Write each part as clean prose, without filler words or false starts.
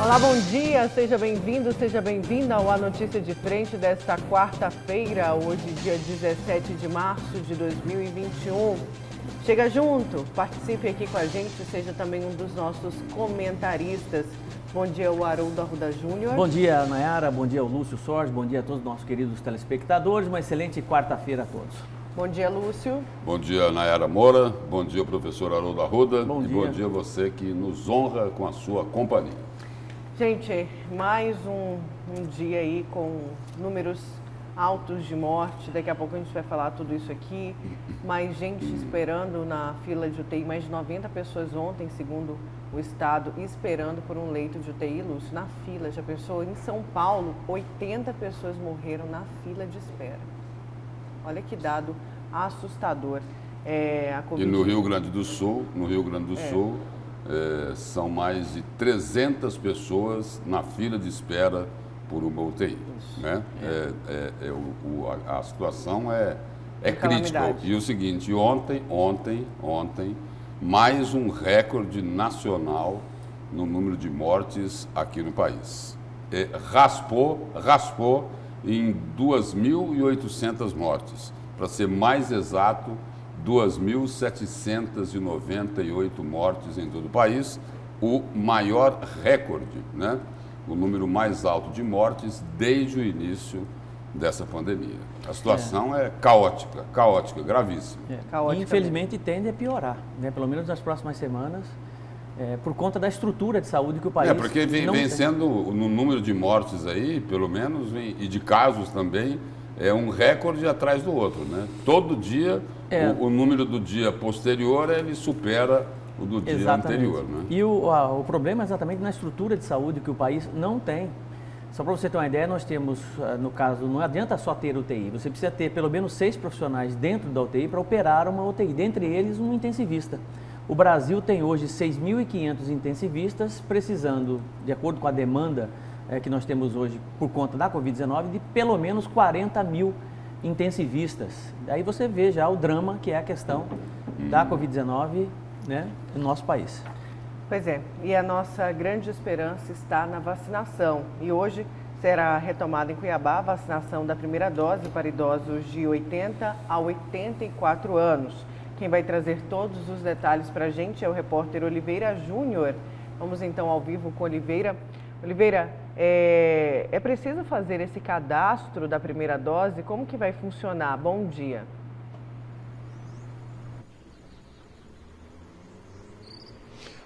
Olá, bom dia, seja bem-vindo, seja bem-vinda ao A Notícia de Frente desta quarta-feira, hoje dia 17 de março de 2021. Chega junto, participe aqui com a gente, seja também um dos nossos comentaristas. Bom dia, o Haroldo Arruda Júnior. Bom dia, Nayara, bom dia, o Lúcio Soares, bom dia a todos os nossos queridos telespectadores, uma excelente quarta-feira a todos. Bom dia, Lúcio. Bom dia, Nayara Moura, bom dia, professor Haroldo Arruda. Bom dia. Bom dia a você que nos honra com a sua companhia. Gente, mais um dia aí com números altos de morte. Daqui a pouco a gente vai falar tudo isso aqui. Mais gente esperando na fila de UTI, mais de 90 pessoas ontem, segundo o Estado, esperando por um leito de UTI, Lúcio, na fila. Já pensou? Em São Paulo, 80 pessoas morreram na fila de espera. Olha que dado assustador. E no Rio Grande do Sul, são mais de 300 pessoas na fila de espera por uma UTI. Né? A situação é crítica. E o seguinte, ontem, mais um recorde nacional no número de mortes aqui no país. Raspou em 2.800 mortes. Para ser mais exato, 2.798 mortes em todo o país, o maior recorde, né? O número mais alto de mortes desde o início dessa pandemia. A situação é caótica, gravíssima. Infelizmente tende a piorar, né? Pelo menos nas próximas semanas, por conta da estrutura de saúde que o país porque vem sendo, no número de mortes aí, pelo menos, e de casos também, é um recorde atrás do outro, né? Todo dia, o número do dia posterior, ele supera o do dia anterior, né? E o problema é exatamente na estrutura de saúde que o país não tem. Só para você ter uma ideia, nós temos, no caso, não adianta só ter UTI, você precisa ter pelo menos 6 profissionais dentro da UTI para operar uma UTI, dentre eles um intensivista. O Brasil tem hoje 6.500 intensivistas, precisando, de acordo com a demanda que nós temos hoje por conta da Covid-19, de pelo menos 40 mil intensivistas. Daí você vê já o drama que é a questão da Covid-19, né, no nosso país. Pois é, e a nossa grande esperança está na vacinação. E hoje será retomada em Cuiabá a vacinação da primeira dose para idosos de 80 a 84 anos. Quem vai trazer todos os detalhes para a gente é o repórter Oliveira Júnior. Vamos então ao vivo com Oliveira. Oliveira, é preciso fazer esse cadastro da primeira dose? Como que vai funcionar? Bom dia.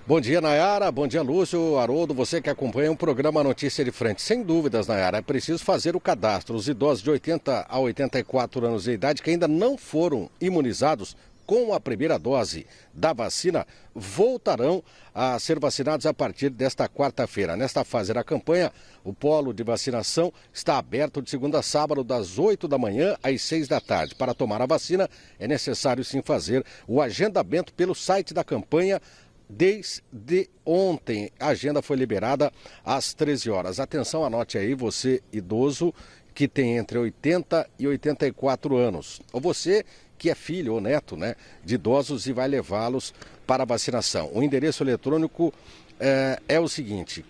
Bom dia, Nayara. Bom dia, Lúcio, Haroldo, você que acompanha o programa Notícia de Frente. Sem dúvidas, Nayara, é preciso fazer o cadastro. Os idosos de 80 a 84 anos de idade que ainda não foram imunizados com a primeira dose da vacina voltarão a ser vacinados a partir desta quarta-feira. Nesta fase da campanha, o polo de vacinação está aberto de segunda a sábado, das 8 da manhã às 6 da tarde. Para tomar a vacina, é necessário sim fazer o agendamento pelo site da campanha. Desde ontem, a agenda foi liberada às 13 horas. Atenção, anote aí, você idoso que tem entre 80 e 84 anos. Ou você que é filho ou neto, né, de idosos e vai levá-los para a vacinação. O endereço eletrônico é o seguinte: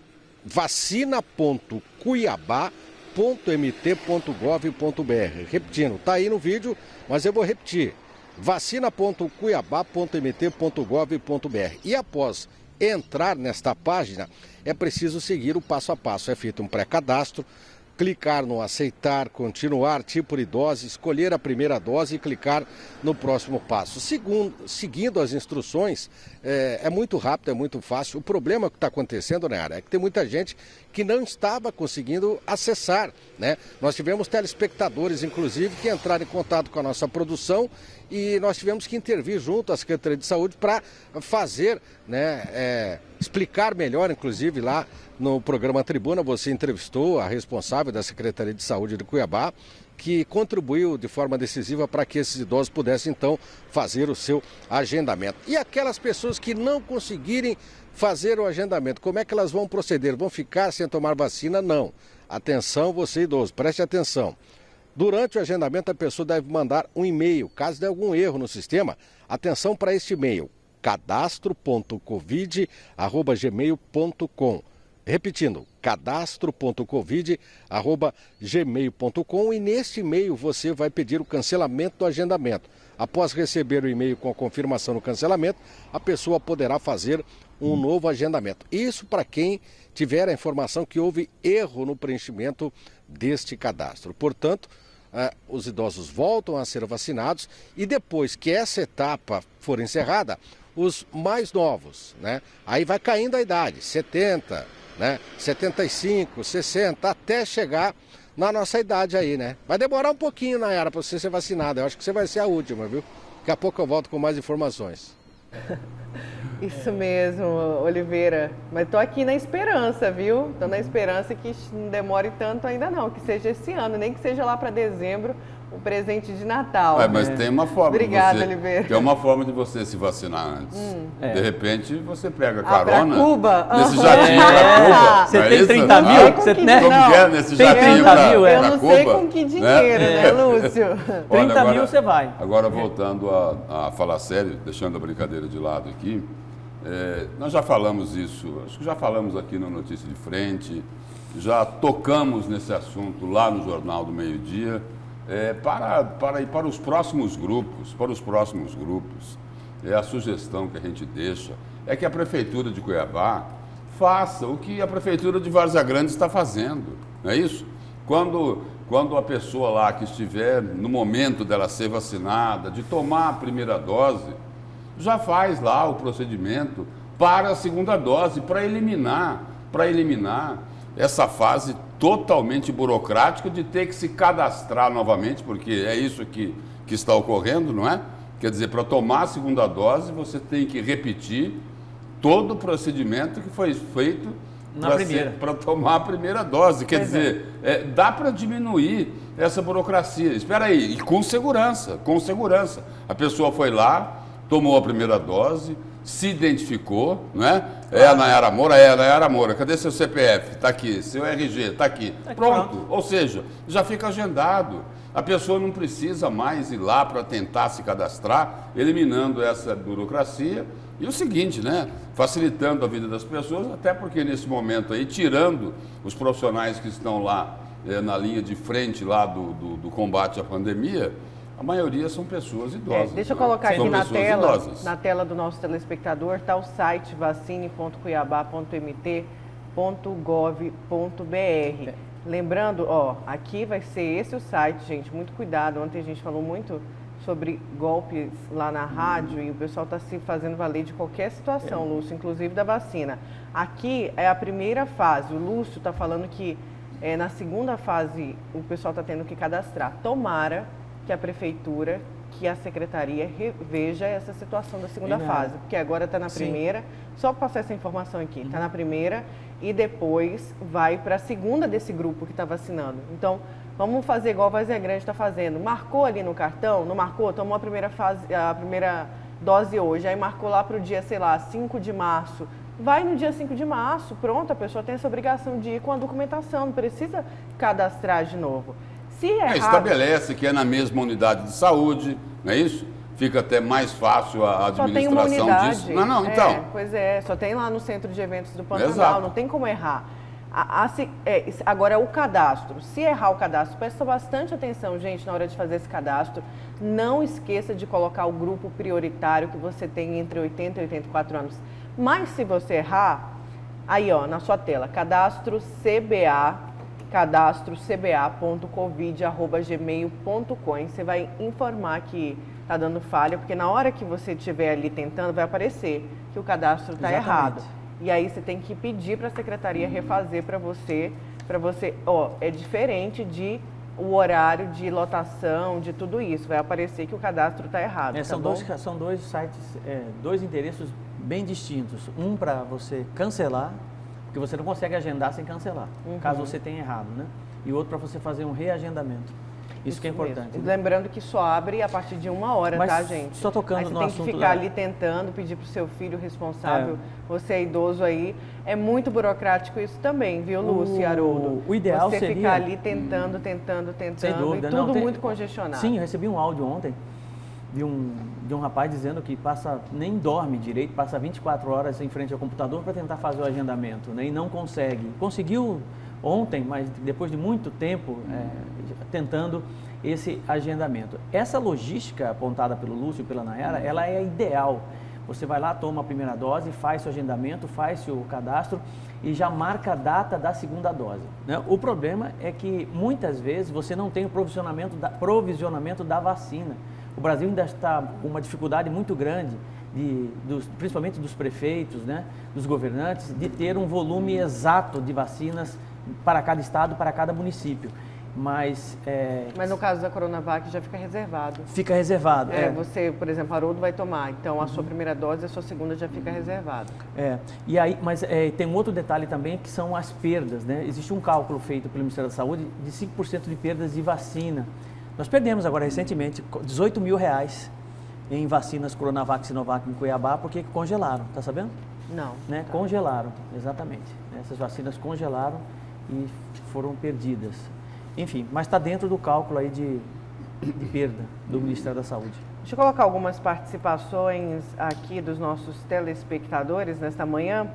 vacina.cuiabá.mt.gov.br. Repetindo, está aí no vídeo, mas eu vou repetir. vacina.cuiabá.mt.gov.br. E após entrar nesta página, é preciso seguir o passo a passo. É feito um pré-cadastro, clicar no aceitar, continuar, tipo de dose, escolher a primeira dose e clicar no próximo passo. Seguindo as instruções, é muito rápido, é muito fácil. O problema que está acontecendo, né, é que tem muita gente que não estava conseguindo acessar, né? Nós tivemos telespectadores, inclusive, que entraram em contato com a nossa produção e nós tivemos que intervir junto à Secretaria de Saúde para fazer, né, explicar melhor, inclusive, lá no programa Tribuna, você entrevistou a responsável da Secretaria de Saúde de Cuiabá, que contribuiu de forma decisiva para que esses idosos pudessem, então, fazer o seu agendamento. E aquelas pessoas que não conseguirem fazer o agendamento, como é que elas vão proceder? Vão ficar sem tomar vacina? Não. Atenção, você idoso, preste atenção. Durante o agendamento, a pessoa deve mandar um e-mail. Caso dê algum erro no sistema, atenção para este e-mail: cadastro.covid@gmail.com. Repetindo, cadastro.covid@gmail.com, e neste e-mail você vai pedir o cancelamento do agendamento. Após receber o e-mail com a confirmação do cancelamento, a pessoa poderá fazer um novo agendamento. Isso para quem tiver a informação que houve erro no preenchimento deste cadastro. Portanto, os idosos voltam a ser vacinados e depois que essa etapa for encerrada, os mais novos, né? Aí vai caindo a idade, 70, né? 75, 60, até chegar na nossa idade aí, né? Vai demorar um pouquinho, Nayara, para você ser vacinada. Eu acho que você vai ser a última, viu? Daqui a pouco eu volto com mais informações. Isso mesmo, Oliveira. Mas tô aqui na esperança, viu? Tô na esperança que não demore tanto ainda não, que seja esse ano, nem que seja lá para dezembro, o presente de Natal. Mas tem uma forma. Obrigada, Oliveira. Tem uma forma de você se vacinar antes. De repente você pega Pra carona Cuba. nesse jatinho pra Cuba. Você não tem é 30 isso? mil? Com Você que né? Como que é nesse Tem jatinho 30 mil, Eu pra não Cuba? sei com que dinheiro, né, Lúcio? 30 Olha, mil você vai. Agora, voltando a falar sério, deixando a brincadeira de lado aqui, nós já falamos isso, acho que já falamos aqui no Notícia de Frente, já tocamos nesse assunto lá no Jornal do Meio-Dia, para os próximos grupos, a sugestão que a gente deixa é que a Prefeitura de Cuiabá faça o que a Prefeitura de Várzea Grande está fazendo, não é isso? Quando a pessoa lá que estiver no momento dela ser vacinada, de tomar a primeira dose, já faz lá o procedimento para a segunda dose, para eliminar essa fase totalmente burocrática de ter que se cadastrar novamente, porque é isso que está ocorrendo, não é? Quer dizer, para tomar a segunda dose, você tem que repetir todo o procedimento que foi feito para tomar a primeira dose. Quer dizer, dá para diminuir essa burocracia. Espera aí, e com segurança. A pessoa foi lá, tomou a primeira dose, se identificou, não é? É a Nayara Moura. Cadê seu CPF? Está aqui. Seu RG? Está aqui. Pronto. Ou seja, já fica agendado. A pessoa não precisa mais ir lá para tentar se cadastrar, eliminando essa burocracia. E o seguinte, né? Facilitando a vida das pessoas, até porque nesse momento aí, tirando os profissionais que estão lá na linha de frente lá do combate à pandemia, a maioria são pessoas idosas. Deixa eu colocar aqui na tela do nosso telespectador, está o site vacine.cuiabá.mt.gov.br. Lembrando, aqui vai ser esse o site, gente, muito cuidado. Ontem a gente falou muito sobre golpes lá na rádio e o pessoal está se fazendo valer de qualquer situação, Lúcio, inclusive da vacina. Aqui é a primeira fase, o Lúcio está falando que na segunda fase o pessoal está tendo que cadastrar. Tomara que a prefeitura, que a secretaria reveja essa situação da segunda fase, porque agora está na primeira, só para passar essa informação aqui, está na primeira e depois vai para a segunda desse grupo que está vacinando. Então, vamos fazer igual a Várzea Grande está fazendo. Marcou ali no cartão, não marcou? Tomou a primeira dose hoje, aí marcou lá para o dia, 5 de março. Vai no dia 5 de março, pronto, a pessoa tem essa obrigação de ir com a documentação, não precisa cadastrar de novo. Se errado, estabelece que é na mesma unidade de saúde, não é isso? Fica até mais fácil a administração disso. Então. Pois é, só tem lá no Centro de Eventos do Pantanal, Exato. Não tem como errar. Agora é o cadastro. Se errar o cadastro, presta bastante atenção, gente, na hora de fazer esse cadastro. Não esqueça de colocar o grupo prioritário que você tem entre 80 e 84 anos. Mas se você errar, aí na sua tela, cadastro.cba.covid@gmail.com. Você vai informar que está dando falha, porque na hora que você estiver ali tentando, vai aparecer que o cadastro está errado. E aí você tem que pedir para a secretaria refazer para você, é diferente de o horário de lotação, de tudo isso. Vai aparecer que o cadastro está errado. São dois sites, dois endereços bem distintos. Um para você cancelar, porque você não consegue agendar sem cancelar, caso você tenha errado, né? E outro para você fazer um reagendamento. Isso que é importante. Né? Lembrando que só abre a partir de 1 hora, tá, gente? Só tocando no assunto. Você tem que ficar ali tentando, pedir para o seu filho responsável, você é idoso aí. É muito burocrático isso também, viu, Lúcio e Haroldo? O ideal seria... Você ficar ali tentando, sem dúvida, e tudo muito congestionado. Sim, eu recebi um áudio ontem de um de um rapaz dizendo que nem dorme direito, passa 24 horas em frente ao computador para tentar fazer o agendamento, né? E não consegue. Conseguiu ontem, mas depois de muito tempo tentando esse agendamento. Essa logística apontada pelo Lúcio e pela Nayara, ela é ideal. Você vai lá, toma a primeira dose, faz seu agendamento, faz seu cadastro e já marca a data da segunda dose, né? O problema é que muitas vezes você não tem o provisionamento da vacina. O Brasil ainda está com uma dificuldade muito grande, principalmente dos prefeitos, né, dos governantes, de ter um volume exato de vacinas para cada estado, para cada município. Mas no caso da Coronavac já fica reservado. Fica reservado. Você, por exemplo, Haroldo vai tomar, então a sua primeira dose e a sua segunda já fica reservada. E aí, mas tem um outro detalhe também que são as perdas, né? Existe um cálculo feito pelo Ministério da Saúde de 5% de perdas de vacina. Nós perdemos agora recentemente R$18 mil em vacinas Coronavac e Sinovac em Cuiabá porque congelaram, tá sabendo? Não. Né? Tá. Congelaram, exatamente. Essas vacinas congelaram e foram perdidas. Enfim, mas está dentro do cálculo aí de perda do Ministério da Saúde. Deixa eu colocar algumas participações aqui dos nossos telespectadores nesta manhã.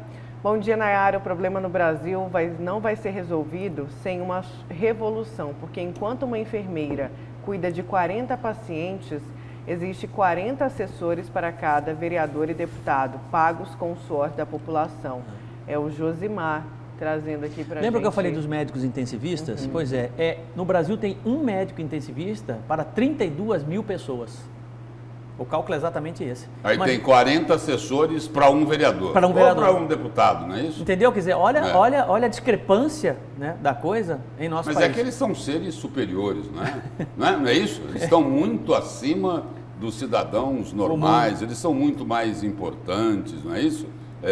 Bom dia, Nayara. O problema no Brasil não vai ser resolvido sem uma revolução, porque enquanto uma enfermeira cuida de 40 pacientes, existe 40 assessores para cada vereador e deputado, pagos com o suor da população. É o Josimar trazendo aqui para a gente. Lembra que eu falei dos médicos intensivistas? Pois no Brasil tem um médico intensivista para 32 mil pessoas. O cálculo é exatamente esse. Aí tem 40 assessores para um vereador. Para um vereador. Ou para um deputado, não é isso? Entendeu? Quer dizer, olha a discrepância, né, da coisa em nosso país. Mas é que eles são seres superiores, não é? Não é isso? Eles estão muito acima dos cidadãos normais, eles são muito mais importantes, não é isso?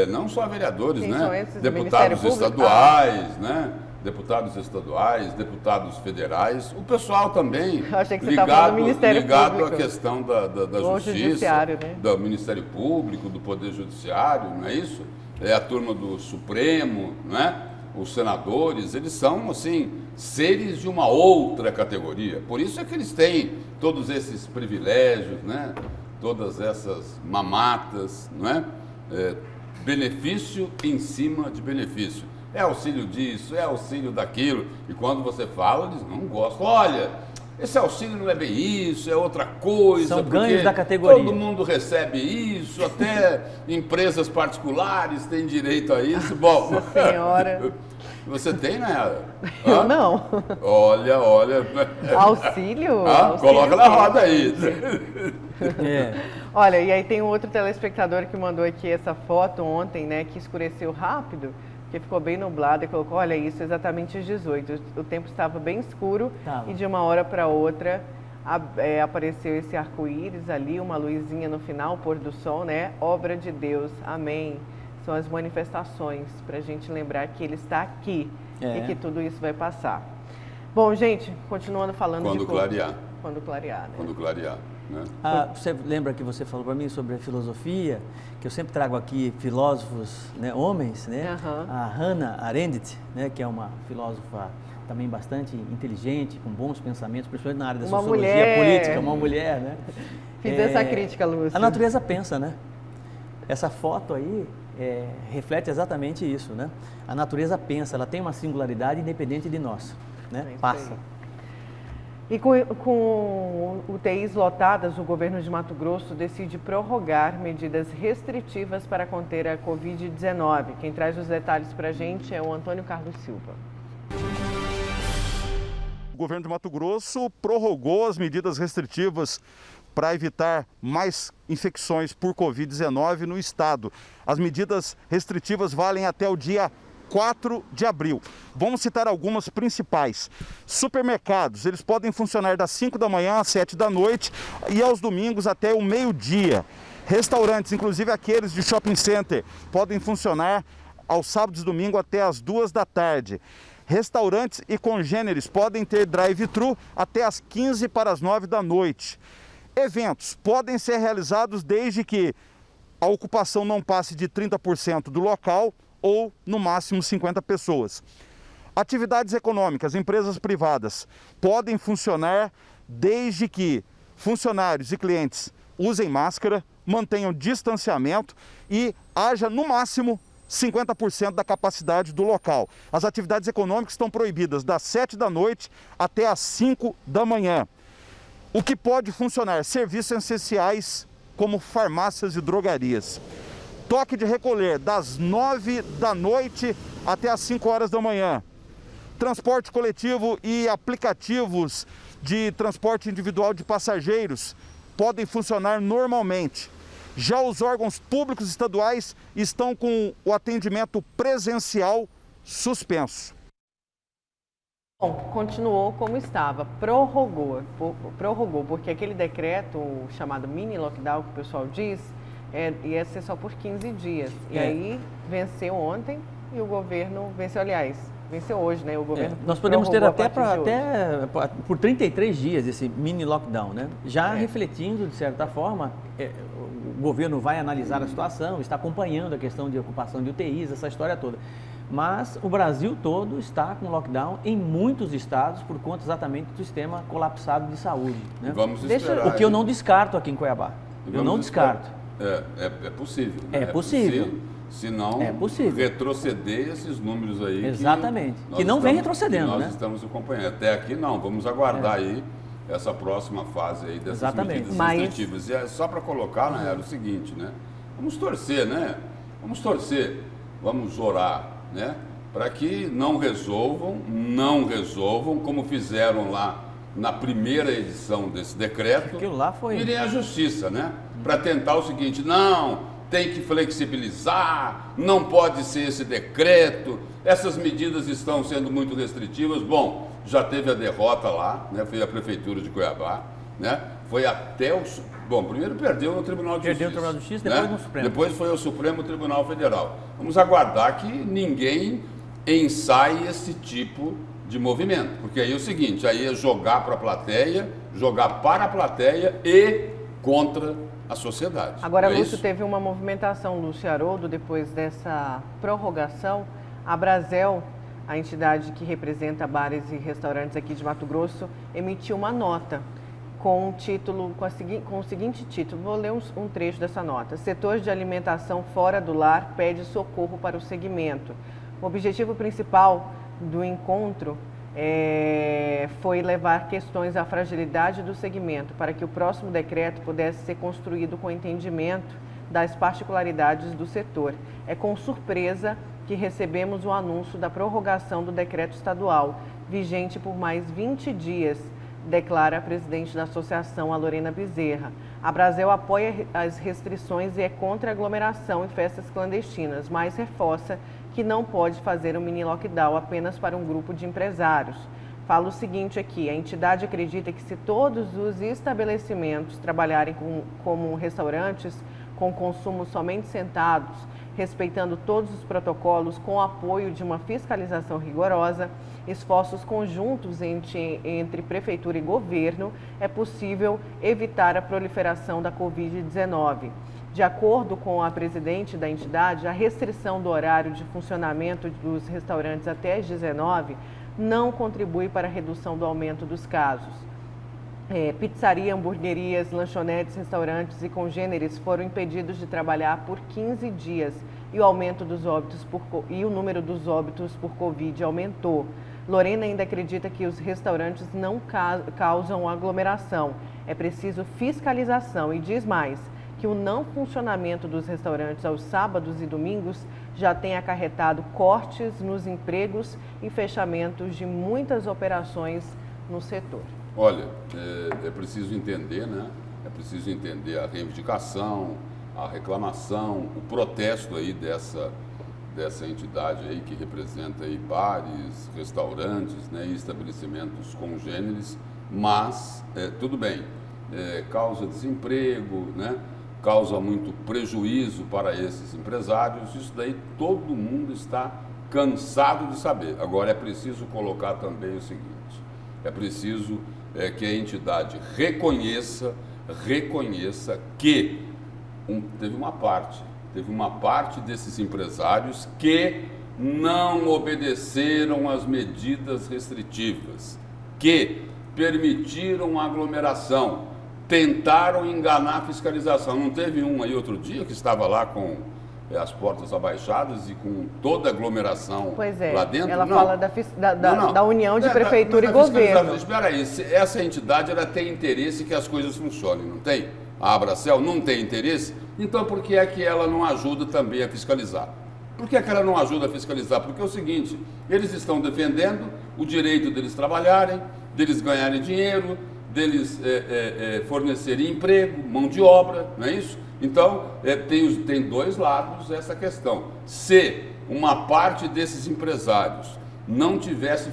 Não só vereadores, quem né? São esses Deputados estaduais, né? Deputados estaduais, deputados federais, o pessoal também ligado à questão da justiça, né? do Ministério Público, do Poder Judiciário, não é isso? É a turma do Supremo, não é? Os senadores, eles são, assim, seres de uma outra categoria. Por isso é que eles têm todos esses privilégios, né? Todas essas mamatas, não é? Benefício em cima de benefício. É auxílio disso, é auxílio daquilo. E quando você fala, eles não gostam. Olha, esse auxílio não é bem isso, é outra coisa. São ganhos da categoria. Todo mundo recebe isso, até empresas particulares têm direito a isso. Bom, Nossa Senhora. Você tem, né? Eu não. Olha. Auxílio? Coloca na roda aí. Olha, e aí tem um outro telespectador que mandou aqui essa foto ontem, né, que escureceu rápido, que ficou bem nublado e colocou, olha isso, exatamente às 18. O tempo estava bem escuro e de uma hora para outra apareceu esse arco-íris ali, uma luzinha no final, pôr do sol, né? Obra de Deus, amém. São as manifestações para a gente lembrar que Ele está aqui e que tudo isso vai passar. Bom, gente, continuando falando Quando clarear. Quando clarear, né? Quando clarear. Né? Você lembra que você falou para mim sobre a filosofia, que eu sempre trago aqui filósofos, né, homens, né? A Hannah Arendt, né, que é uma filósofa também bastante inteligente, com bons pensamentos, principalmente na área da sociologia política, uma mulher, né? Fiz essa crítica, Lúcio. A natureza pensa, né? Essa foto aí reflete exatamente isso, né? A natureza pensa, ela tem uma singularidade independente de nós, né? Passa. E com UTIs lotadas, o governo de Mato Grosso decide prorrogar medidas restritivas para conter a Covid-19. Quem traz os detalhes para a gente é o Antônio Carlos Silva. O governo de Mato Grosso prorrogou as medidas restritivas para evitar mais infecções por Covid-19 no estado. As medidas restritivas valem até o dia 4 de abril. Vamos citar algumas principais. Supermercados, eles podem funcionar das 5 da manhã às 7 da noite e aos domingos até o meio-dia. Restaurantes, inclusive aqueles de shopping center, podem funcionar aos sábados e domingos até às 2 da tarde. Restaurantes e congêneres podem ter drive-thru até às 15 para as 9 da noite. Eventos podem ser realizados desde que a ocupação não passe de 30% do local ou, no máximo, 50 pessoas. Atividades econômicas, empresas privadas, podem funcionar desde que funcionários e clientes usem máscara, mantenham distanciamento e haja no máximo 50% da capacidade do local. As atividades econômicas estão proibidas das 7 da noite até as 5 da manhã. O que pode funcionar? Serviços essenciais como farmácias e drogarias. Toque de recolher das 9 da noite até as 5 horas da manhã. Transporte coletivo e aplicativos de transporte individual de passageiros podem funcionar normalmente. Já os órgãos públicos estaduais estão com o atendimento presencial suspenso. Bom, continuou como estava, prorrogou, porque aquele decreto, o chamado mini lockdown, que o pessoal diz, ia ser só por 15 dias. E aí venceu ontem e o governo venceu hoje, né? O governo nós podemos ter até por 33 dias esse mini lockdown, né? Já refletindo, de certa forma, o governo vai analisar a situação, está acompanhando a questão de ocupação de UTIs, essa história toda. Mas o Brasil todo está com lockdown em muitos estados por conta exatamente do sistema colapsado de saúde. Né? Vamos esperar. O que eu não descarto aqui em Cuiabá. Eu não descarto. É possível. Né? É possível. Se não, retroceder esses números aí. Exatamente. Que não vem retrocedendo, nós estamos acompanhando. Até aqui não. Vamos aguardar aí essa próxima fase aí dessas medidas restritivas. E é só para colocar, né, era o seguinte, né? Vamos torcer, né? Vamos orar, né? Para que não resolvam, como fizeram lá na primeira edição desse decreto, aquilo lá foi... irem à justiça, né? Para tentar o seguinte, não, tem que flexibilizar, não pode ser esse decreto, essas medidas estão sendo muito restritivas. Bom, já teve a derrota lá, né? Foi a Prefeitura de Cuiabá, né? Foi até o... Bom, primeiro perdeu no Tribunal de Justiça. Perdeu no Tribunal de Justiça, depois no Supremo. Depois foi ao Supremo Tribunal Federal. Vamos aguardar que ninguém ensaie esse tipo de movimento, porque aí é o seguinte, aí é jogar para a plateia e contra a sociedade. Agora, Lúcio, teve uma movimentação, Lúcio Haroldo, depois dessa prorrogação. A Brasel, a entidade que representa bares e restaurantes aqui de Mato Grosso, emitiu uma nota com o seguinte título, vou ler um trecho dessa nota. Setor de alimentação fora do lar pede socorro para o segmento. O objetivo principal do encontro foi levar questões à fragilidade do segmento para que o próximo decreto pudesse ser construído com entendimento das particularidades do setor. É com surpresa que recebemos o anúncio da prorrogação do decreto estadual, vigente por mais 20 dias, declara a presidente da associação, a Lorena Bezerra. A Brasel apoia as restrições e é contra a aglomeração e festas clandestinas, mas reforça que não pode fazer um mini lockdown apenas para um grupo de empresários. Fala o seguinte aqui, a entidade acredita que se todos os estabelecimentos trabalharem como restaurantes, com consumo somente sentados, respeitando todos os protocolos, com o apoio de uma fiscalização rigorosa, esforços conjuntos entre prefeitura e governo, é possível evitar a proliferação da Covid-19. De acordo com a presidente da entidade, a restrição do horário de funcionamento dos restaurantes até às 19 não contribui para a redução do aumento dos casos. Pizzaria, hamburguerias, lanchonetes, restaurantes e congêneres foram impedidos de trabalhar por 15 dias e o número dos óbitos por Covid aumentou. Lorena ainda acredita que os restaurantes não causam aglomeração. É preciso fiscalização e diz mais, que o não funcionamento dos restaurantes aos sábados e domingos já tem acarretado cortes nos empregos e fechamentos de muitas operações no setor. Olha, é preciso entender, né? É preciso entender a reivindicação, a reclamação, o protesto aí dessa entidade aí que representa aí bares, restaurantes, né, e estabelecimentos congêneres, mas tudo bem, causa desemprego, né? Causa muito prejuízo para esses empresários, isso daí todo mundo está cansado de saber. Agora é preciso colocar também o seguinte, é preciso que a entidade reconheça que teve uma parte desses empresários que não obedeceram às medidas restritivas, que permitiram a aglomeração, tentaram enganar a fiscalização. Não teve um aí outro dia que estava lá com as portas abaixadas e com toda a aglomeração lá dentro? Ela fala da união de prefeitura e governo. Espera aí, essa entidade ela tem interesse que as coisas funcionem, não tem? A Abracel não tem interesse? Então por que é que ela não ajuda também a fiscalizar? Por que é que ela não ajuda a fiscalizar? Porque é o seguinte, eles estão defendendo o direito deles trabalharem, deles ganharem dinheiro, deles fornecerem emprego, mão de obra, não é isso? Então, tem dois lados essa questão. Se uma parte desses empresários não tivesse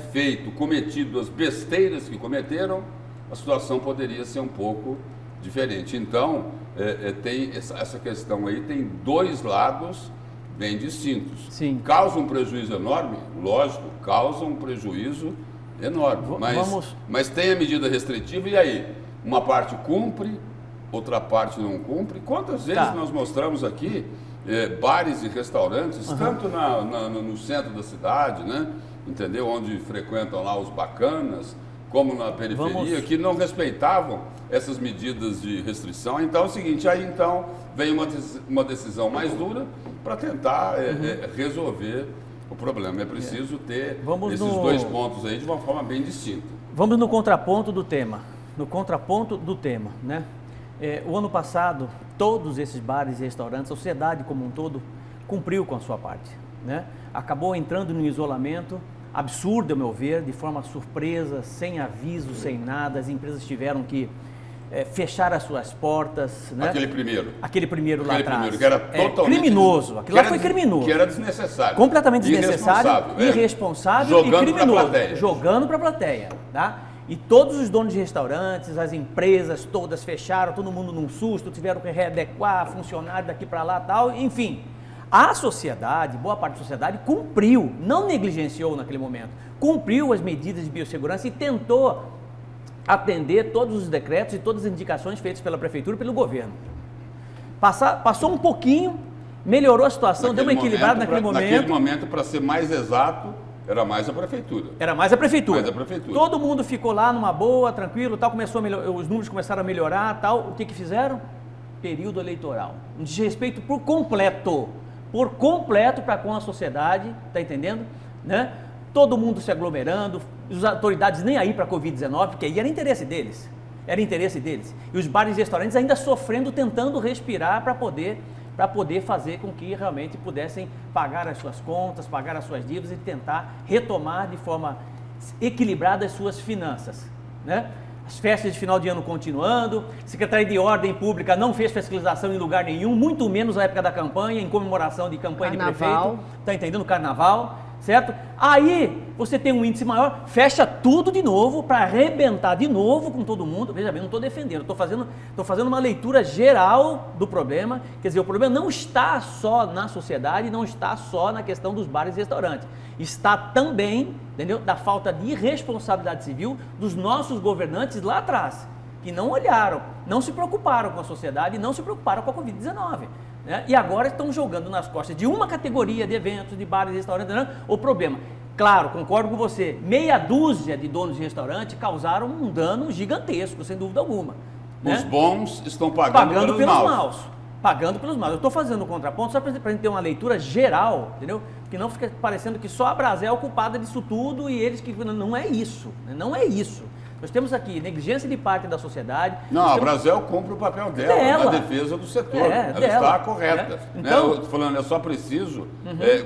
cometido as besteiras que cometeram, a situação poderia ser um pouco diferente. Então, tem essa questão aí, tem dois lados bem distintos. Sim. Causa um prejuízo enorme? Lógico, causa um prejuízo enorme. Mas tem a medida restritiva e aí? Uma parte cumpre, outra parte não cumpre. Quantas vezes nós mostramos aqui bares e restaurantes, tanto no centro da cidade, né? Entendeu? Onde frequentam lá os bacanas, como na periferia, que não respeitavam essas medidas de restrição. Então é o seguinte, aí então vem uma decisão mais dura para tentar resolver o problema. É preciso ter esses dois pontos aí de uma forma bem distinta. Vamos no contraponto do tema. Né? O ano passado, todos esses bares e restaurantes, a sociedade como um todo, cumpriu com a sua parte, né? Acabou entrando no isolamento absurdo, ao meu ver, de forma surpresa, sem aviso, sem nada. As empresas tiveram que fechar as suas portas, né? Aquele primeiro lá atrás. Que era totalmente criminoso. Aquilo lá foi criminoso. Que era desnecessário. Completamente desnecessário, irresponsável e criminoso. Jogando para a plateia, tá? E todos os donos de restaurantes, as empresas todas fecharam, todo mundo num susto, tiveram que readequar funcionário daqui para lá e tal, enfim. A sociedade, boa parte da sociedade, cumpriu, não negligenciou naquele momento, cumpriu as medidas de biossegurança e tentou atender todos os decretos e todas as indicações feitas pela prefeitura e pelo governo. Passou um pouquinho, melhorou a situação, deu uma equilibrada naquele momento. Naquele momento, para ser mais exato, era mais a prefeitura. Todo mundo ficou lá numa boa, tranquilo, tal, os números começaram a melhorar, tal. O que fizeram? Período eleitoral. Um desrespeito por completo para com a sociedade, tá entendendo? Né? Todo mundo se aglomerando, as autoridades nem aí para a Covid-19, porque aí era interesse deles. E os bares e restaurantes ainda sofrendo, tentando respirar para poder fazer com que realmente pudessem pagar as suas contas, pagar as suas dívidas e tentar retomar de forma equilibrada as suas finanças, né? As festas de final de ano continuando, a Secretaria de Ordem Pública não fez fiscalização em lugar nenhum, muito menos na época da campanha, em comemoração de campanha de prefeito, tá entendendo? Carnaval, certo? Aí você tem um índice maior, fecha tudo de novo para arrebentar de novo com todo mundo. Veja bem, não estou defendendo, estou fazendo uma leitura geral do problema. Quer dizer, o problema não está só na sociedade, não está só na questão dos bares e restaurantes. Está também, entendeu, da falta de responsabilidade civil dos nossos governantes lá atrás, que não olharam, não se preocuparam com a sociedade, não se preocuparam com a Covid-19. Né? E agora estão jogando nas costas de uma categoria de eventos, de bares e restaurantes, o problema. Claro, concordo com você, meia dúzia de donos de restaurante causaram um dano gigantesco, sem dúvida alguma. Os bons estão pagando pelos maus. Pagando pelos maus. Eu estou fazendo um contraponto só para a gente ter uma leitura geral, entendeu? Que não fica parecendo que só a Abracel é culpada disso tudo e eles que... Não é isso, não é isso. Nós temos aqui negligência de parte da sociedade. Não, a Abracel cumpre o papel dela na defesa do setor. Ela está correta. Então, eu estou falando, é só preciso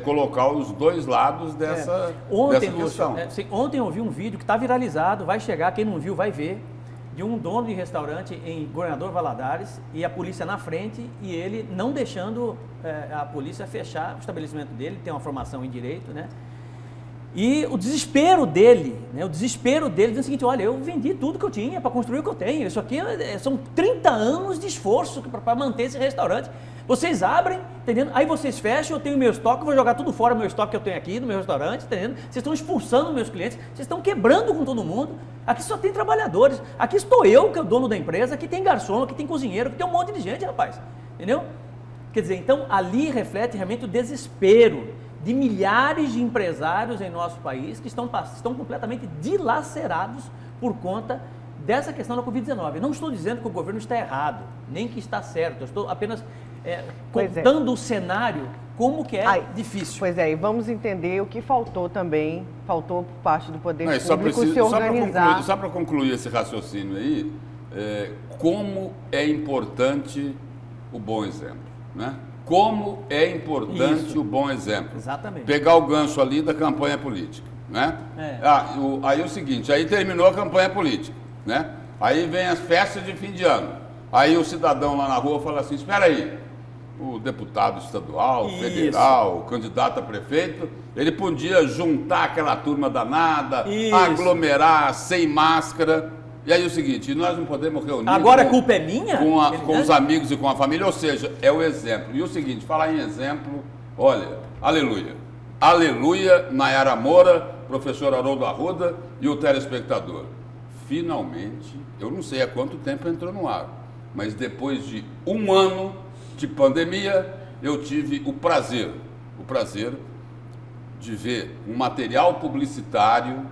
colocar os dois lados dessa questão. Ontem eu vi um vídeo que está viralizado, vai chegar, quem não viu vai ver, de um dono de restaurante em Governador Valadares e a polícia na frente e ele não deixando a polícia fechar o estabelecimento dele, tem uma formação em direito, né? E o desespero dele diz o seguinte: olha, eu vendi tudo que eu tinha para construir o que eu tenho. Isso aqui são 30 anos de esforço para manter esse restaurante. Vocês abrem, entendendo? Aí vocês fecham, eu tenho meu estoque, eu vou jogar tudo fora, meu estoque que eu tenho aqui no meu restaurante, entendendo? Vocês estão expulsando meus clientes, vocês estão quebrando com todo mundo. Aqui só tem trabalhadores. Aqui estou eu, que é o dono da empresa, aqui tem garçom, aqui tem cozinheiro, aqui tem um monte de gente, rapaz. Entendeu? Quer dizer, então ali reflete realmente o desespero de milhares de empresários em nosso país que estão completamente dilacerados por conta dessa questão da Covid-19. Não estou dizendo que o governo está errado, nem que está certo. Eu estou apenas contando o cenário como que é difícil. Pois é, e vamos entender o que faltou também, faltou por parte do Poder Público se organizar. Só para concluir esse raciocínio aí, como é importante o bom exemplo, né? Como é importante o bom exemplo. Exatamente. Pegar o gancho ali da campanha política, né? Aí é o seguinte, aí terminou a campanha política, né? Aí vem as festas de fim de ano. Aí o cidadão lá na rua fala assim, espera aí, o deputado estadual, federal, o candidato a prefeito, ele podia juntar aquela turma danada, aglomerar sem máscara. E aí o seguinte, nós não podemos reunir... Agora a culpa é minha? Com os amigos e com a família, ou seja, é o exemplo. E o seguinte, falar em exemplo, olha, aleluia. Aleluia, Nayara Moura, professor Haroldo Arruda e o telespectador. Finalmente, eu não sei há quanto tempo entrou no ar, mas depois de um ano de pandemia, eu tive o prazer de ver um material publicitário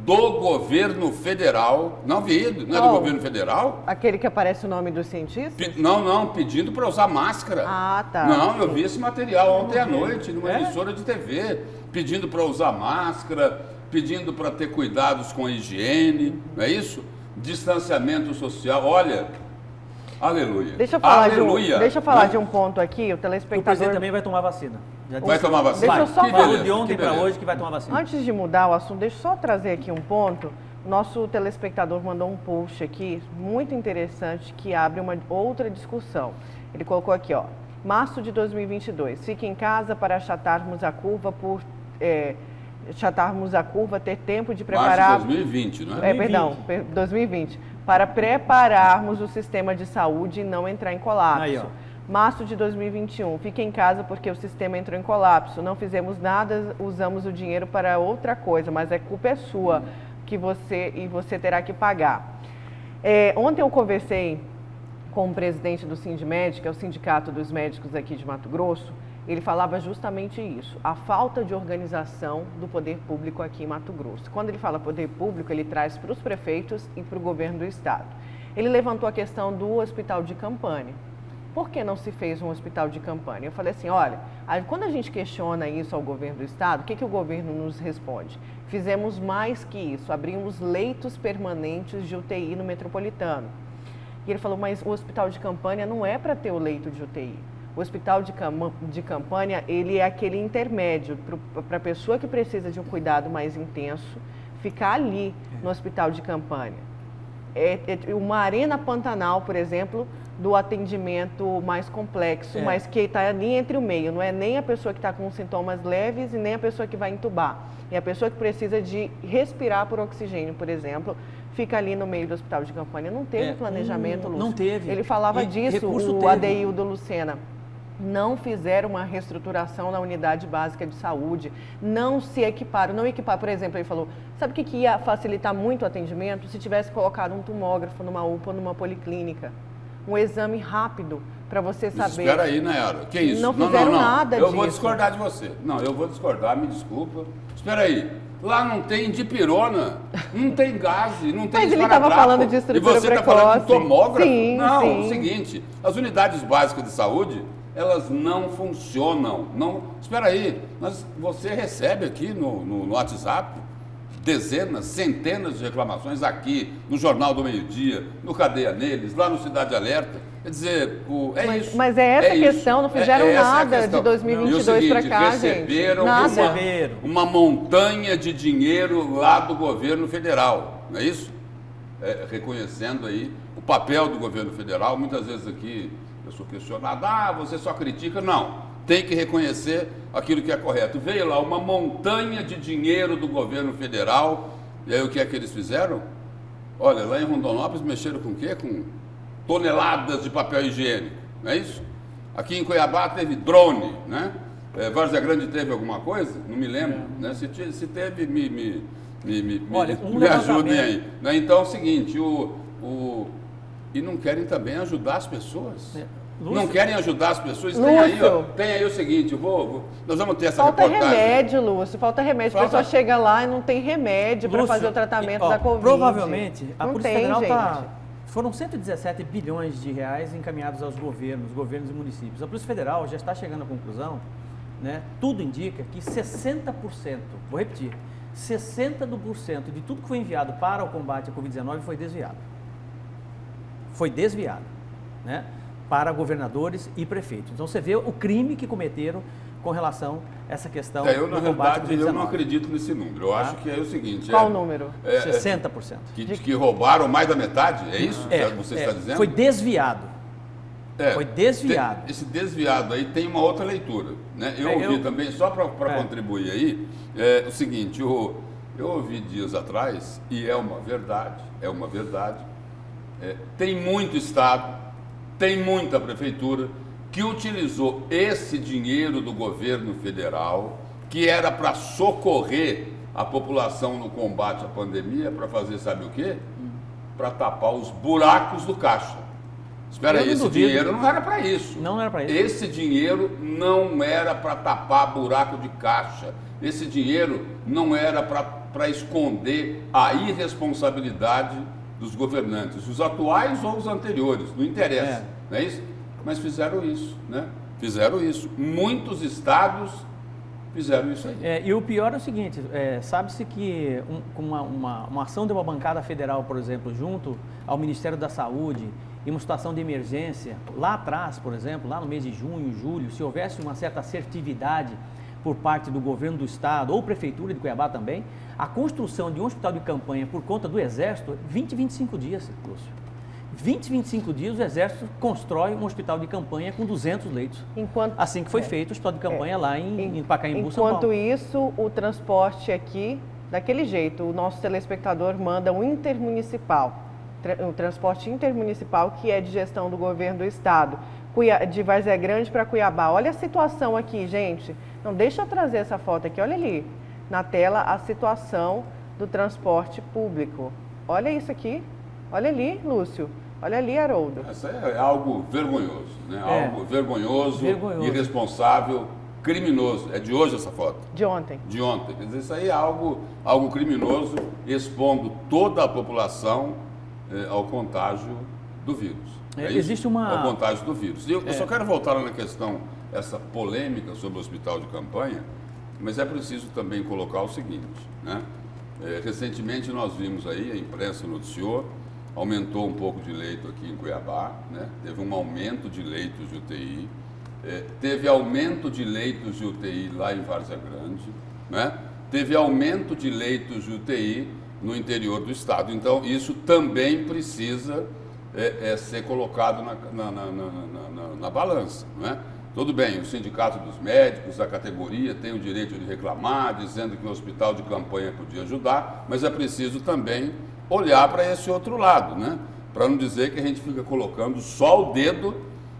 do governo federal, não é do governo federal? Aquele que aparece o nome dos cientistas? Não, pedindo para usar máscara. Ah, tá. Não, eu vi esse material ontem à noite, numa emissora de TV, pedindo para usar máscara, pedindo para ter cuidados com a higiene, não é isso? Distanciamento social, olha... Aleluia. Deixa eu falar de um ponto aqui, o telespectador... O presidente também vai tomar vacina. Vai tomar vacina? Deixa eu só falar de ontem para hoje que vai tomar vacina. Antes de mudar o assunto, deixa eu só trazer aqui um ponto. Nosso telespectador mandou um post aqui, muito interessante, que abre uma outra discussão. Ele colocou aqui, ó, março de 2022, fique em casa para achatarmos a curva ter tempo de preparar... Março de 2020, não é? Perdão, 2020. Para prepararmos o sistema de saúde e não entrar em colapso. Aí, ó. Março de 2021, fique em casa porque o sistema entrou em colapso. Não fizemos nada, usamos o dinheiro para outra coisa, mas a culpa é sua que você terá que pagar. Ontem eu conversei com o presidente do Sindmed, que é o Sindicato dos Médicos aqui de Mato Grosso. Ele falava justamente isso, a falta de organização do poder público aqui em Mato Grosso. Quando ele fala poder público, ele traz para os prefeitos e para o governo do estado. Ele levantou a questão do hospital de campanha. Por que não se fez um hospital de campanha? Eu falei assim, olha, quando a gente questiona isso ao governo do estado, o que o governo nos responde? Fizemos mais que isso, abrimos leitos permanentes de UTI no metropolitano. E ele falou, mas o hospital de campanha não é para ter o leito de UTI. O hospital de campanha, ele é aquele intermédio para a pessoa que precisa de um cuidado mais intenso, ficar ali no hospital de campanha. Uma arena Pantanal, por exemplo, do atendimento mais complexo, mas que está ali entre o meio. Não é nem a pessoa que está com sintomas leves e nem a pessoa que vai entubar. É a pessoa que precisa de respirar por oxigênio, por exemplo, fica ali no meio do hospital de campanha. Não teve planejamento, Lúcio. Não teve. Ele falava disso, o Adeildo Lucena. Não fizeram uma reestruturação na unidade básica de saúde, não se equiparam, por exemplo, ele falou, sabe o que ia facilitar muito o atendimento? Se tivesse colocado um tomógrafo numa UPA, numa policlínica, um exame rápido para você saber. Espera aí, Nayara, que isso? Não fizeram nada disso. Eu vou discordar de você. Não, eu vou discordar, me desculpa. Espera aí. Lá não tem dipirona, não tem gás, não tem Mas ele estava falando de estrutura precoce. E você está falando de tomógrafo? Sim, não, sim. É o seguinte, as unidades básicas de saúde, elas não funcionam. Espera aí, você recebe aqui no WhatsApp dezenas, centenas de reclamações aqui, no Jornal do Meio-Dia, no Cadeia Neles, lá no Cidade Alerta. Quer dizer, isso. Mas é essa a questão, não fizeram nada de 2022 para cá, receberam gente. Uma montanha de dinheiro lá do governo federal, não é isso? Reconhecendo aí o papel do governo federal. Muitas vezes aqui eu sou questionado, você só critica. Não, tem que reconhecer aquilo que é correto. Veio lá uma montanha de dinheiro do governo federal, e aí o que é que eles fizeram? Olha, lá em Rondonópolis mexeram com o quê? Com toneladas de papel higiênico, não é isso? Aqui em Cuiabá teve drone, né? Várzea Grande teve alguma coisa? Não me lembro, né? Se teve, me ajudem aí. Né? Então é o seguinte, e não querem também ajudar as pessoas. Não querem ajudar as pessoas. Lúcio. Tem aí o seguinte, nós vamos ter essa falta reportagem. Remédio, Lúcio, falta remédio. A pessoa chega lá e não tem remédio para fazer o tratamento da Covid. Provavelmente, a não Polícia tem, Federal gente. Foram 117 bilhões de reais encaminhados aos governos e municípios. A Polícia Federal já está chegando à conclusão, né? Tudo indica que 60%, vou repetir, 60% de tudo que foi enviado para o combate à Covid-19 foi desviado. Foi desviado, né? Para governadores e prefeitos. Então você vê o crime que cometeram com relação a essa questão do combate à Covid-19. Eu não acredito nesse número. Eu acho que é o seguinte... Qual o número? 60%. Que roubaram mais da metade? É isso que você está dizendo? Foi desviado. Foi desviado. Esse desviado aí tem uma outra leitura, né? Eu ouvi também, só para contribuir aí, o seguinte, eu ouvi dias atrás, e é uma verdade, tem muito Estado, tem muita Prefeitura que utilizou esse dinheiro do governo federal, que era para socorrer a população no combate à pandemia, para fazer sabe o quê? Para tapar os buracos do caixa. Espera aí, esse dinheiro não era para isso. Não era para isso. Esse dinheiro não era para tapar buraco de caixa. Esse dinheiro não era para esconder a irresponsabilidade dos governantes, os atuais ou os anteriores, não interessa, não é isso? Mas fizeram isso, né? Fizeram isso. Muitos estados fizeram isso aí. E o pior é o seguinte, sabe-se que uma ação de uma bancada federal, por exemplo, junto ao Ministério da Saúde, em uma situação de emergência, lá atrás, por exemplo, lá no mês de junho, julho, se houvesse uma certa assertividade por parte do governo do estado ou prefeitura de Cuiabá também, a construção de um hospital de campanha por conta do Exército, 20, 25 dias, Lúcio. 20, 25 dias o Exército constrói um hospital de campanha com 200 leitos. Assim que foi feito o hospital de campanha lá em Pacaembu, São Paulo. Enquanto isso, o transporte aqui, daquele jeito, o nosso telespectador manda um intermunicipal, um transporte intermunicipal que é de gestão do governo do estado, de Várzea Grande para Cuiabá. Olha a situação aqui, gente. Não, deixa eu trazer essa foto aqui, olha ali, na tela, a situação do transporte público. Olha isso aqui, olha ali, Lúcio, olha ali, Haroldo. Isso é algo vergonhoso, né? Algo vergonhoso, irresponsável, criminoso. É de hoje essa foto? De ontem. De ontem. Quer dizer, isso aí é algo criminoso, expondo toda a população ao contágio do vírus. Existe ao contágio do vírus. E eu só quero voltar lá na questão, essa polêmica sobre o hospital de campanha, mas é preciso também colocar o seguinte, né? Recentemente nós vimos aí, a imprensa noticiou, aumentou um pouco de leito aqui em Cuiabá, né? Teve um aumento de leitos de UTI, teve aumento de leitos de UTI lá em Várzea Grande, né? Teve aumento de leitos de UTI no interior do estado. Então, isso também precisa ser colocado na balança, não é? Tudo bem, o Sindicato dos Médicos, a categoria, tem o direito de reclamar, dizendo que o hospital de campanha podia ajudar, mas é preciso também olhar para esse outro lado, né? Para não dizer que a gente fica colocando só o dedo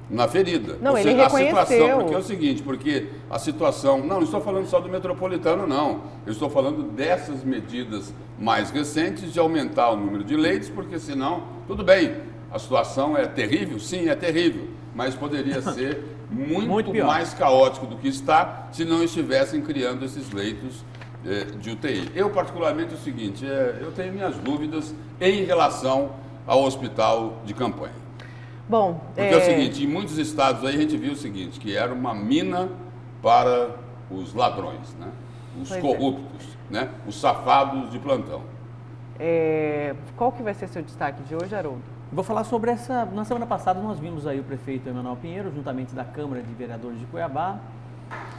na ferida. Não, ele reconheceu. Porque é o seguinte, porque a situação... Não estou falando só do metropolitano, não. Eu estou falando dessas medidas mais recentes de aumentar o número de leitos, porque senão, tudo bem, a situação é terrível? Sim, é terrível, mas poderia ser muito mais caótico do que está se não estivessem criando esses leitos de UTI. Eu, particularmente, é o seguinte, eu tenho minhas dúvidas em relação ao hospital de campanha. Bom, porque é o seguinte, em muitos estados aí a gente viu o seguinte, que era uma mina para os ladrões, né? Os corruptos, né? Os safados de plantão. Qual que vai ser seu destaque de hoje, Haroldo? Vou falar sobre essa... Na semana passada nós vimos aí o prefeito Emanuel Pinheiro, juntamente da Câmara de Vereadores de Cuiabá.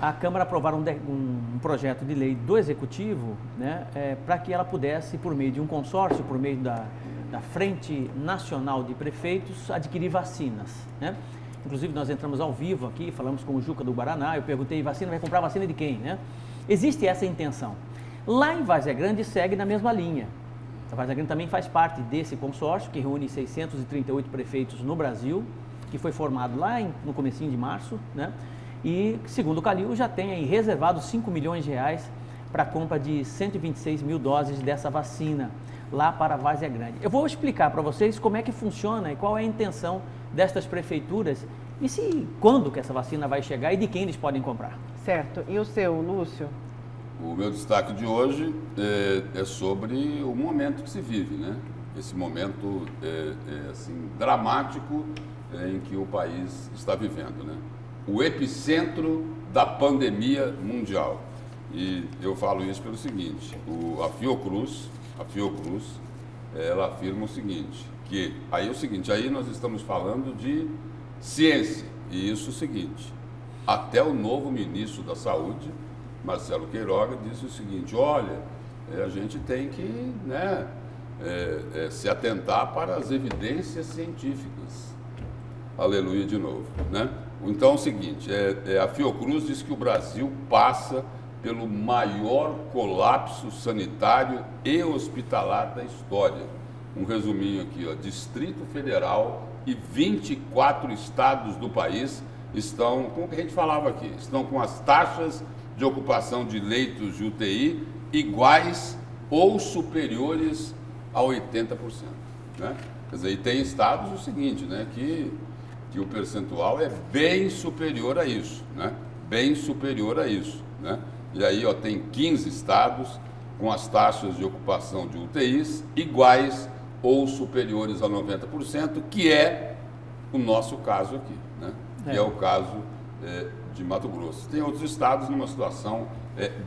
A Câmara aprovaram um projeto de lei do Executivo, né? Para que ela pudesse, por meio de um consórcio, por meio da Frente Nacional de Prefeitos, adquirir vacinas, né? Inclusive nós entramos ao vivo aqui, falamos com o Juca do Guaraná, eu perguntei, vai comprar vacina de quem, né? Existe essa intenção. Lá em Várzea Grande segue na mesma linha. A Várzea Grande também faz parte desse consórcio, que reúne 638 prefeitos no Brasil, que foi formado lá no comecinho de março, né? E, segundo o Calil, já tem aí reservado 5 milhões de reais para a compra de 126 mil doses dessa vacina lá para a Várzea Grande. Eu vou explicar para vocês como é que funciona e qual é a intenção destas prefeituras quando que essa vacina vai chegar e de quem eles podem comprar. Certo. E o seu, Lúcio? O meu destaque de hoje é sobre o momento que se vive, né? Esse momento assim, dramático em que o país está vivendo, né? O epicentro da pandemia mundial. E eu falo isso pelo seguinte, a Fiocruz, ela afirma o seguinte, aí nós estamos falando de ciência, e isso é o seguinte, até o novo ministro da Saúde, Marcelo Queiroga, disse o seguinte, olha, a gente tem que, né, se atentar para as evidências científicas. Aleluia de novo, né? Então é o seguinte, a Fiocruz diz que o Brasil passa pelo maior colapso sanitário e hospitalar da história. Um resuminho aqui, ó, Distrito Federal e 24 estados do país estão, como a gente falava aqui, estão com as taxas de ocupação de leitos de UTI iguais ou superiores a 80%. Né? Quer dizer, e tem estados o seguinte, né, que o percentual é bem superior a isso, né? Bem superior a isso, né? E aí, ó, tem 15 estados com as taxas de ocupação de UTIs iguais ou superiores a 90%, que é o nosso caso aqui, né? Que é o caso de Mato Grosso. Tem outros estados numa situação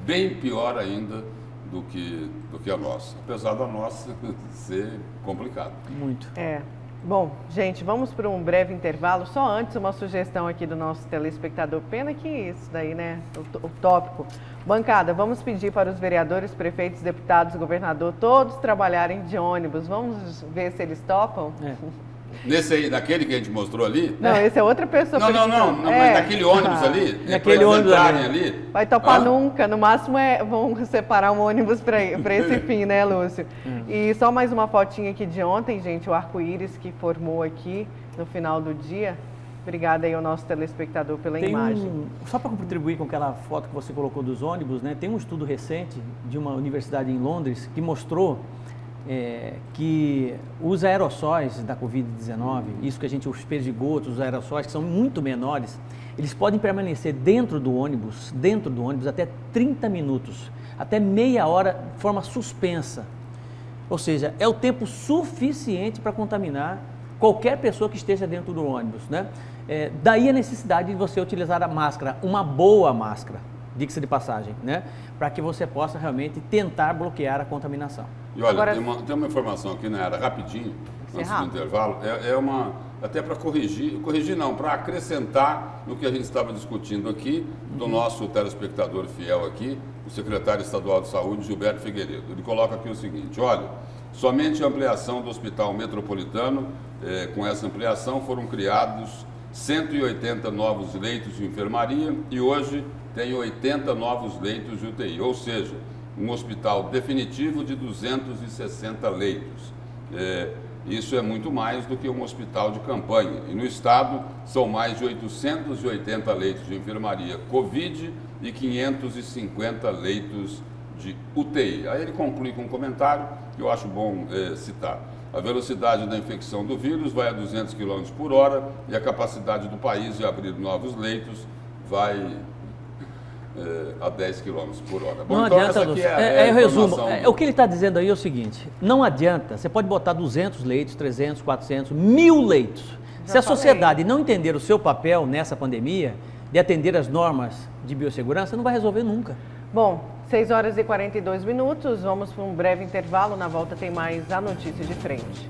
bem pior ainda do que a nossa, apesar da nossa ser complicada. Muito. Bom, gente, vamos para um breve intervalo. Só antes, uma sugestão aqui do nosso telespectador. Pena que isso daí, né? O tópico. Bancada, vamos pedir para os vereadores, prefeitos, deputados, governador, todos trabalharem de ônibus. Vamos ver se eles topam? Nesse aí, naquele que a gente mostrou ali? Não, esse é outra pessoa. Não, mas naquele ônibus ali, naquele ônibus ali. Vai topar nunca, no máximo vão separar um ônibus para esse fim, né, Lúcio? E só mais uma fotinha aqui de ontem, gente, o arco-íris que formou aqui no final do dia. Obrigada aí ao nosso telespectador pela imagem. Só para contribuir com aquela foto que você colocou dos ônibus, né? Tem um estudo recente de uma universidade em Londres que mostrou que os aerossóis da Covid-19, isso que a gente, os perdigotos, os aerossóis, que são muito menores, eles podem permanecer dentro do ônibus até 30 minutos, até meia hora de forma suspensa. Ou seja, é o tempo suficiente para contaminar qualquer pessoa que esteja dentro do ônibus, né? Daí a necessidade de você utilizar a máscara, uma boa máscara, diga-se de passagem, né? Para que você possa realmente tentar bloquear a contaminação. E olha, agora, tem uma informação aqui na área, rapidinho, antes do intervalo, até para corrigir não, para acrescentar no que a gente estava discutindo aqui, do nosso telespectador fiel aqui, o secretário estadual de saúde, Gilberto Figueiredo. Ele coloca aqui o seguinte, olha, somente a ampliação do Hospital Metropolitano, com essa ampliação foram criados 180 novos leitos de enfermaria e hoje tem 80 novos leitos de UTI, ou seja, um hospital definitivo de 260 leitos. Isso é muito mais do que um hospital de campanha. E no estado são mais de 880 leitos de enfermaria Covid e 550 leitos de UTI. Aí ele conclui com um comentário que eu acho bom citar. A velocidade da infecção do vírus vai a 200 km por hora e a capacidade do país de abrir novos leitos vai a 10 km por hora. Bom, não então adianta, Lúcio. Eu resumo. O que ele está dizendo aí é o seguinte, não adianta, você pode botar 200 leitos, 300, 400, 1000 leitos. Se a sociedade não entender o seu papel nessa pandemia, de atender as normas de biossegurança, não vai resolver nunca. Bom, 6 horas e 42 minutos, vamos para um breve intervalo, na volta tem mais a notícia de frente.